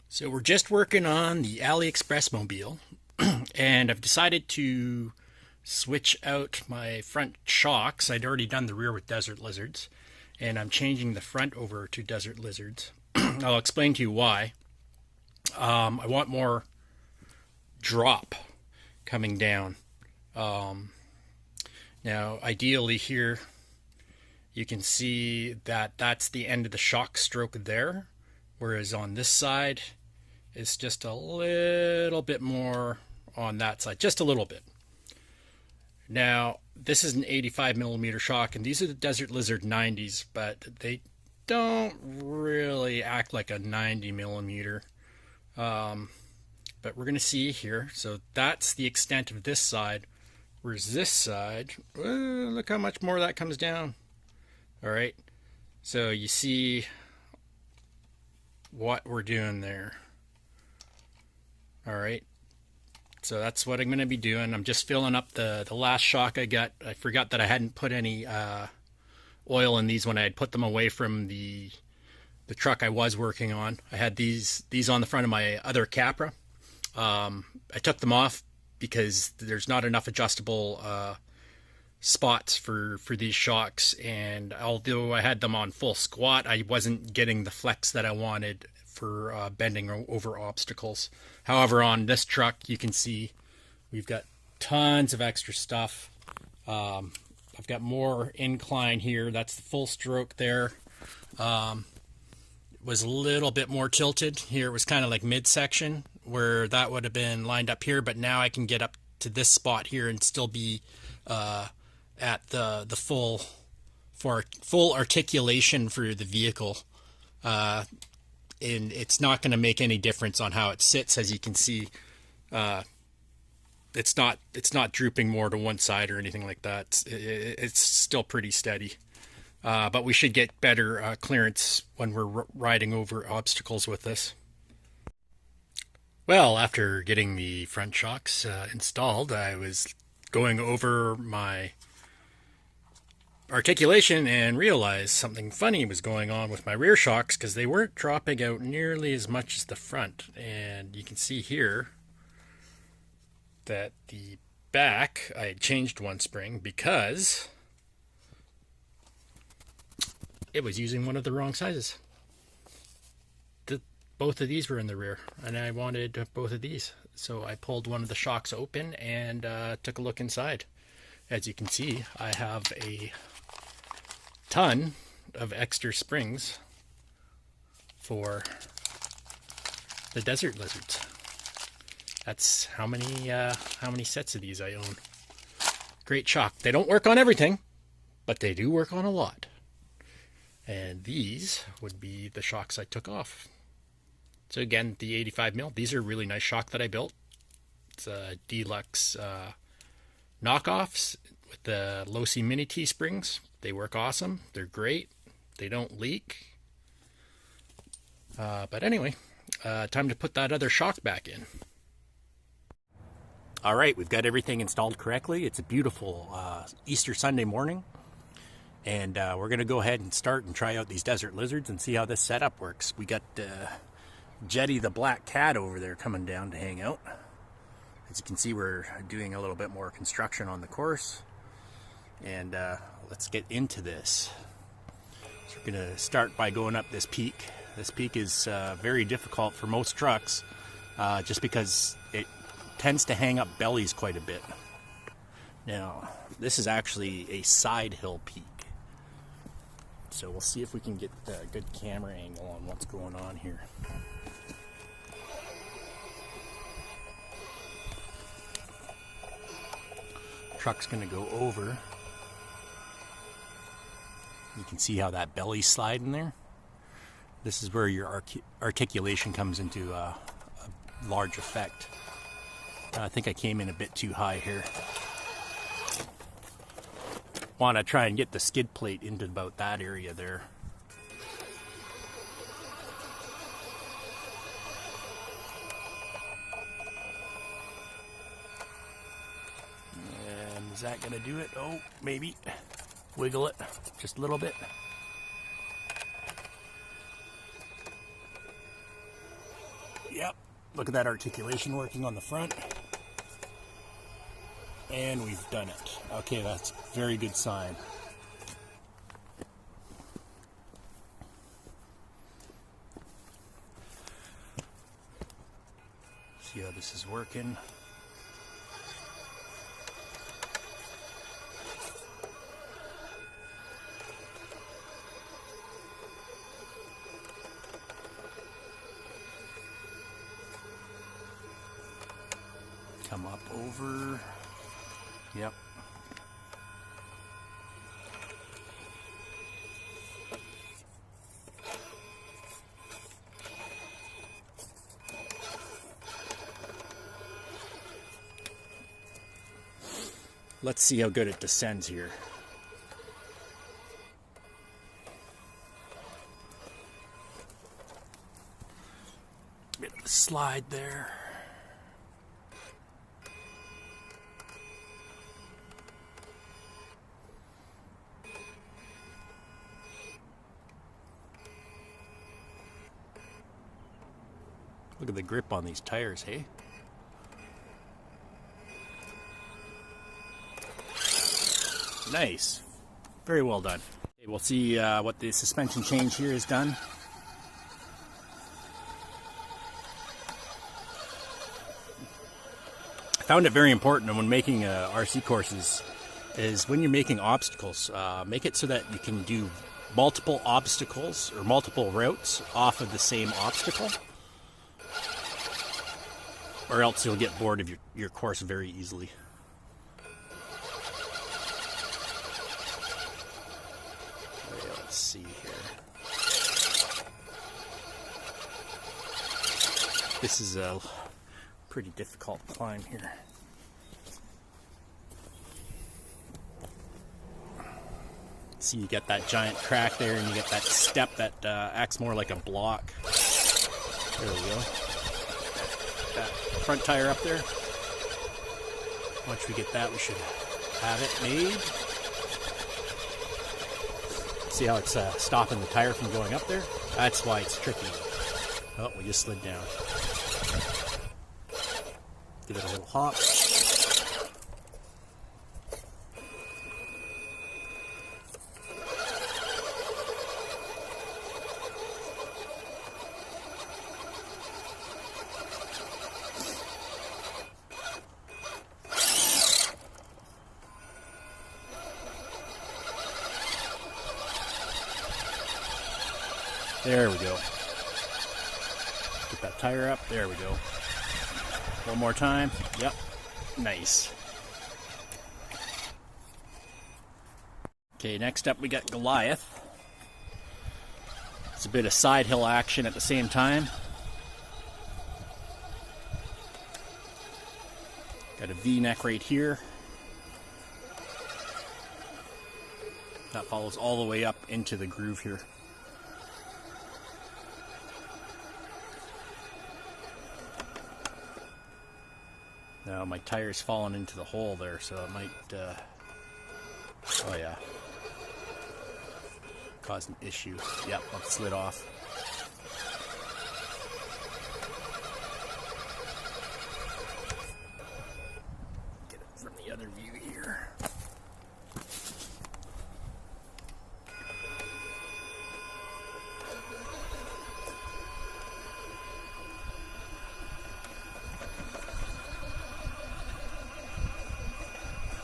So we're just working on the AliExpress mobile, and I've decided to switch out my front shocks. I'd already done the rear with Desert Lizards, and I'm changing the front over to Desert Lizards. I'll explain to you why. I want more drop coming down. Um, Now, ideally here, you can see that that's the end of the shock stroke there, whereas on this side, it's just a little bit more on that side, just a little bit. Now, this is an 85 millimeter shock, and these are the Desert Lizard 90s, but they don't really act like a 90 millimeter. But we're going to see here. So that's the extent of this side. Whereas this side, look how much more that comes down. All right. So you see what we're doing there. All right. So that's what I'm going to be doing. I'm just filling up the last shock I got. I forgot that I hadn't put any oil in these when I had put them away from the truck I was working on. I had these on the front of my other Capra. I took them off because there's not enough adjustable spots for these shocks, and although I had them on full squat, I wasn't getting the flex that I wanted for bending over obstacles. However, on this truck, you can see we've got tons of extra stuff. I've got more incline here. That's the full stroke there. It was a little bit more tilted. Here it was kind of like midsection, where that would have been lined up here, but now I can get up to this spot here and still be at the full articulation for the vehicle. And it's not going to make any difference on how it sits. As you can see, it's not drooping more to one side or anything like that. It's still pretty steady. But we should get better clearance when we're riding over obstacles with this. Well, after getting the front shocks installed, I was going over my articulation and realized something funny was going on with my rear shocks, because they weren't dropping out nearly as much as the front. And you can see here that the back, I had changed one spring because it was using one of the wrong sizes. Both of these were in the rear, and I wanted both of these. So I pulled one of the shocks open and took a look inside. As you can see, I have a ton of extra springs for the Desert Lizards. That's how many sets of these I own. Great shock. They don't work on everything, but they do work on a lot. And these would be the shocks I took off. So again, the 85 mil. These are a really nice shock that I built. It's a deluxe knockoffs with the Losi Mini T springs. They work awesome. They're great. They don't leak. But anyway, time to put that other shock back in. All right, we've got everything installed correctly. It's a beautiful Easter Sunday morning. And we're going to go ahead and start and try out these Desert Lizards and see how this setup works. We got Jetty the black cat over there coming down to hang out. As you can see, we're doing a little bit more construction on the course. And let's get into this. So we're going to start by going up this peak. This peak is very difficult for most trucks just because it tends to hang up bellies quite a bit. Now, this is actually a side hill peak. So we'll see if we can get a good camera angle on what's going on here. Truck's going to go over. You can see how that belly's sliding there. This is where your articulation comes into a large effect. I think I came in a bit too high here. Want to try and get the skid plate into about that area there. And is that going to do it? Oh, maybe. Wiggle it just a little bit. Look at that articulation working on the front. And we've done it. Okay, that's a very good sign. See how this is working. Come up over. Yep. Let's see how good it descends here. Bit of a slide there. Look at the grip on these tires, hey? Nice. Very well done. Okay, we'll see what the suspension change here has done. I found it very important when making RC courses is when you're making obstacles, make it so that you can do multiple obstacles or multiple routes off of the same obstacle. Or else you'll get bored of your course very easily. Let's see here. This is a pretty difficult climb here. See, you get that giant crack there, and you get that step that acts more like a block. There we go. That front tire up there. Once we get that, we should have it made. See how it's stopping the tire from going up there? That's why it's tricky. Oh, we just slid down. Give it a little hop. There we go. Get that tire up. There we go. One more time. Yep. Nice. Okay, next up we got Goliath. It's a bit of side hill action at the same time. Got a V-neck right here. That follows all the way up into the groove here. Now my tire's fallen into the hole there, so it might, oh yeah, cause an issue. Yep, it slid off. Get it from the other view here.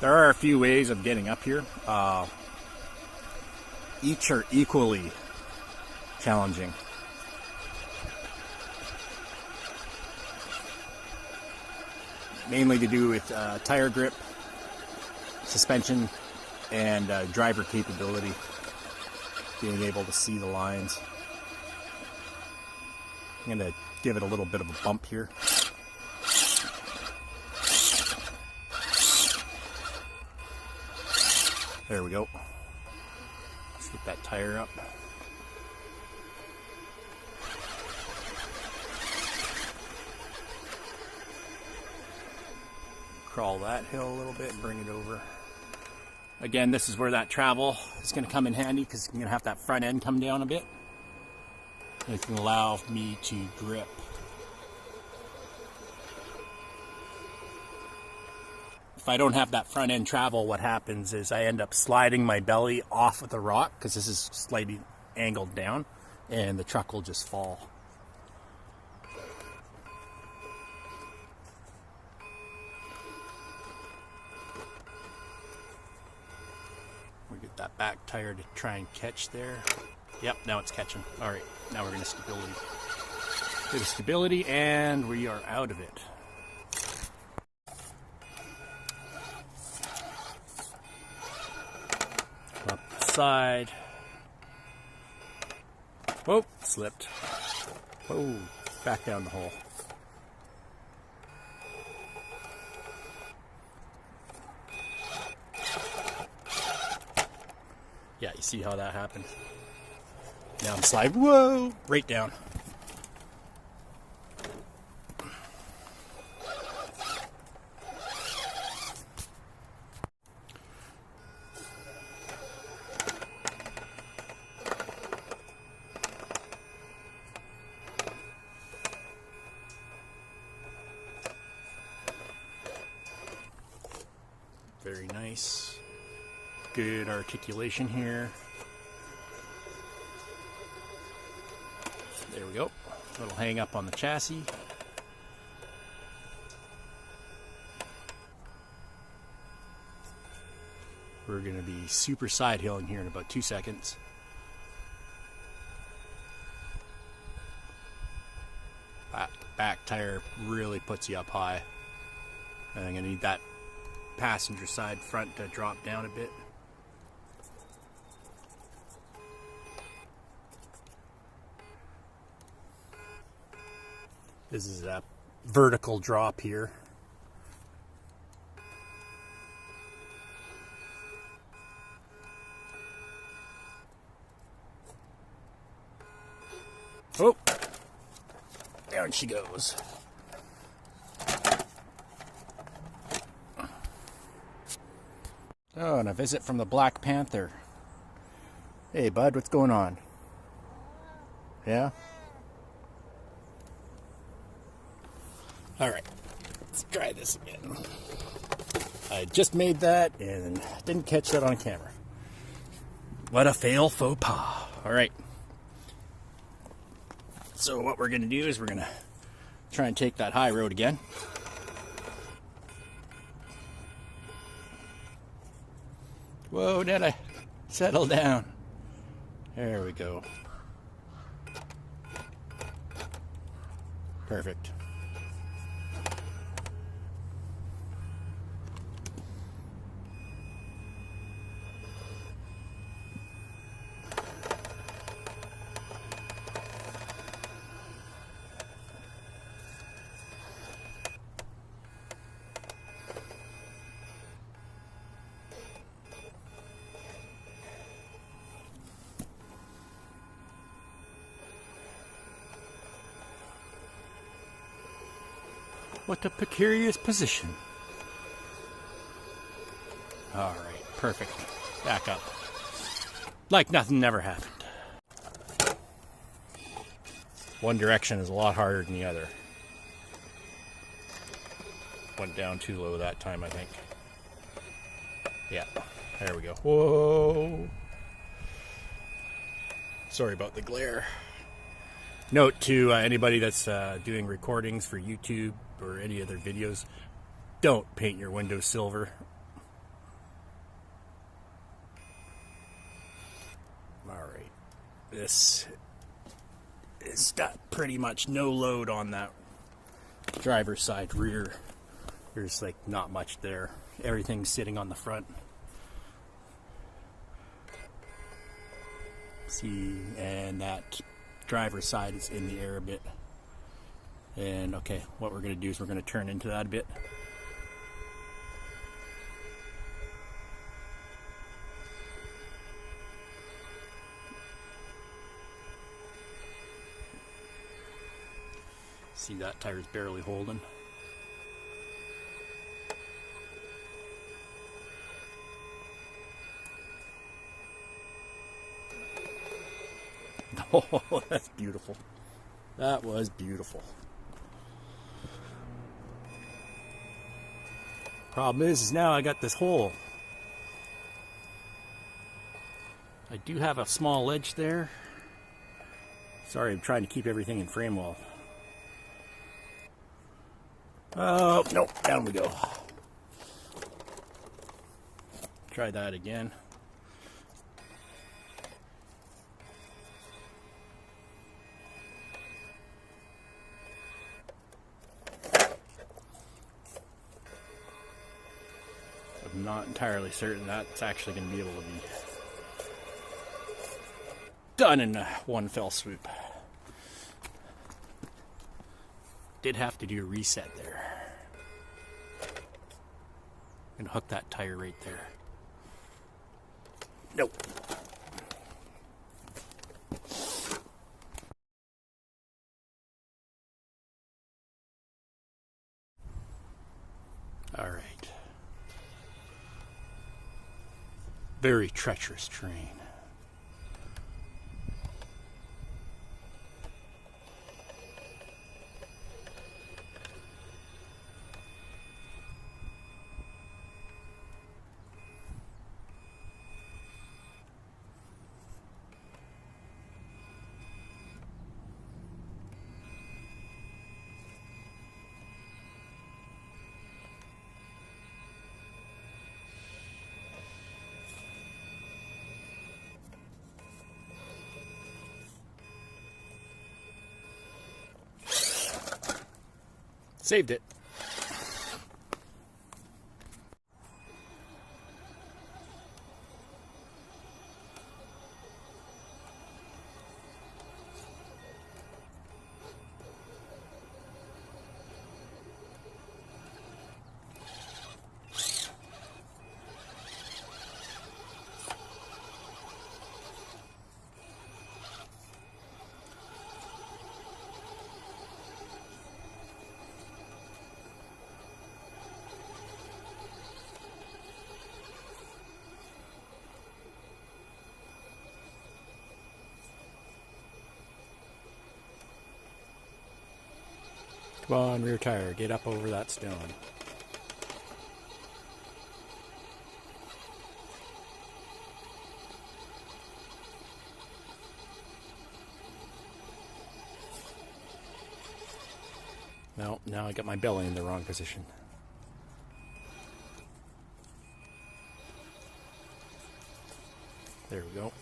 There are a few ways of getting up here. Each are equally challenging. Mainly to do with tire grip, suspension, and driver capability. Being able to see the lines. I'm going to give it a little bit of a bump here. There we go. Let's get that tire up. Crawl that hill a little bit and bring it over. Again, this is where that travel is going to come in handy because I'm going to have that front end come down a bit. And it's going to allow me to grip if I don't have that front end travel, what happens is I end up sliding my belly off of the rock because this is slightly angled down, and the truck will just fall. We get that back tire to try and catch there. Yep, now it's catching. All right, now we're going to stability. Bit of stability, and we are out of it. Up the side. Whoa, slipped. Whoa, back down the hole. Yeah, you see how that happened. Now I'm slide, whoa, right down. Very nice. Good articulation here. There we go. It'll hang up on the chassis. We're going to be super side hilling here in about 2 seconds. Back tire really puts you up high. And I'm going to need that passenger side front to drop down a bit. This is a vertical drop here. Oh, down she goes. Oh, and a visit from the Black Panther. Hey, bud, what's going on? Yeah? All right, let's try this again. I just made that and didn't catch that on camera. What a fail faux pas. All right. So what we're going to do is we're going to try and take that high road again. Whoa, did I settle down? There we go. Perfect. What a precarious position. All right, perfect. Back up. Like nothing never happened. One direction is a lot harder than the other. Went down too low that time, I think. Yeah, there we go. Whoa. Sorry about the glare. Note to anybody that's doing recordings for YouTube or any other videos, don't paint your windows silver. Alright, this has got pretty much no load on that driver's side rear. There's like not much there. Everything's sitting on the front. See, and that driver's side is in the air a bit. And okay, what we're going to do is we're going to turn into that a bit. See, that tire's barely holding. Oh, that's beautiful. That was beautiful. Problem is now I got this hole. I do have a small ledge there. Sorry, I'm trying to keep everything in frame well. Oh, nope, down we go. Try that again. I'm not entirely certain that's actually going to be able to be done in one fell swoop. Did have to do a reset there. And hook that tire right there. Nope. All right. Very treacherous terrain. Saved it. Come on, rear tire, get up over that stone. No, now I got my belly in the wrong position. There we go.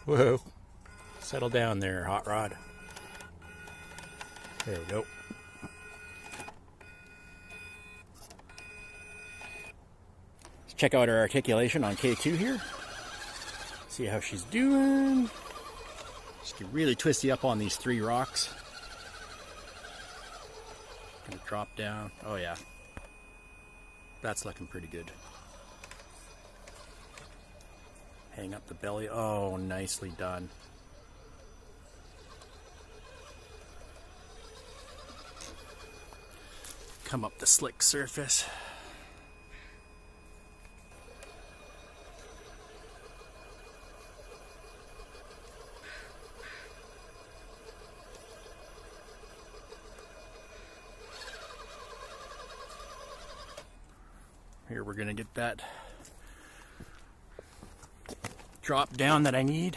Whoa. Settle down there, hot rod. There we go. Let's check out our articulation on K2 here. See how she's doing. Just get really twisty up on these three rocks. Gonna drop down. Oh yeah. That's looking pretty good. Hang up the belly. Oh, nicely done. Come up the slick surface. Here we're going to get that drop down that I need.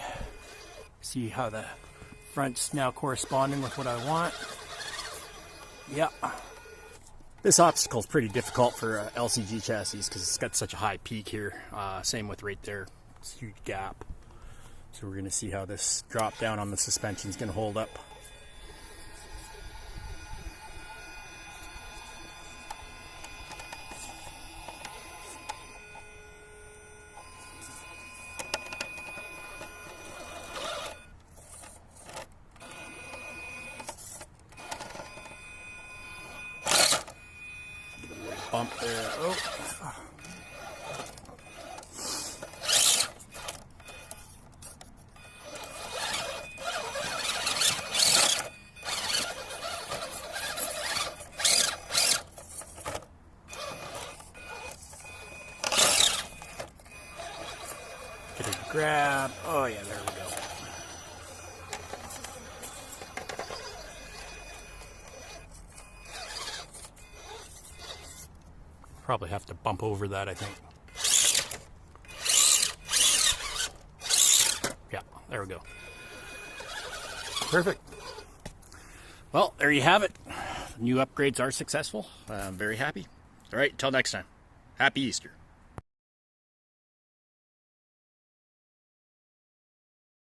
See how the front's now corresponding with what I want. Yep. This obstacle is pretty difficult for LCG chassis because it's got such a high peak here. Same with right there. It's a huge gap. So we're going to see how this drop down on the suspension is going to hold up. Bump there. Oh. Get a grab. Oh yeah, there we go. Probably have to bump over that, I think. Yeah, there we go. Perfect. Well, there you have it. New upgrades are successful. I'm very happy. All right, until next time. Happy Easter.